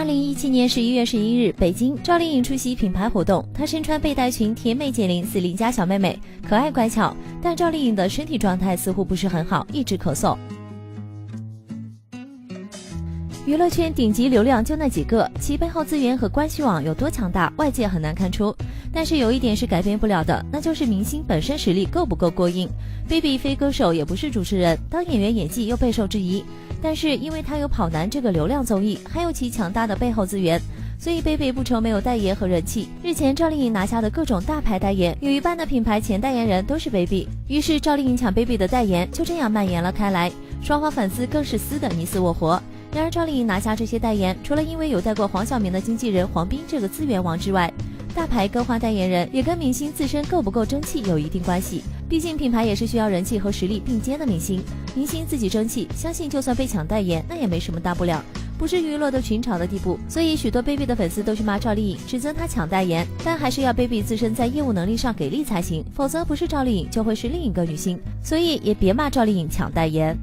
2017年11月11日，北京，赵丽颖出席品牌活动，她身穿背带裙，甜美减龄似邻家小妹妹，可爱乖巧。但赵丽颖的身体状态似乎不是很好，一直咳嗽。娱乐圈顶级流量就那几个，其背后资源和关系网有多强大，外界很难看出。但是有一点是改变不了的，那就是明星本身实力够不够过硬。Baby 非歌手也不是主持人，当演员演技又备受质疑。但是因为他有跑男这个流量综艺，还有其强大的背后资源，所以 Baby 不愁没有代言和人气。日前赵丽颖拿下的各种大牌代言，有一半的品牌前代言人都是 Baby， 于是赵丽颖抢 Baby 的代言就这样蔓延了开来，双方粉丝更是撕得你死我活。然而赵丽颖拿下这些代言，除了因为有带过黄晓明的经纪人黄斌这个资源王之外，大牌更换代言人也跟明星自身够不够争气有一定关系。毕竟品牌也是需要人气和实力并肩的明星，明星自己争气，相信就算被抢代言那也没什么大不了，不至于落得群嘲的地步。所以许多 Baby 的粉丝都去骂赵丽颖，指责她抢代言，但还是要 Baby 自身在业务能力上给力才行，否则不是赵丽颖就会是另一个女星，所以也别骂赵丽颖抢代言。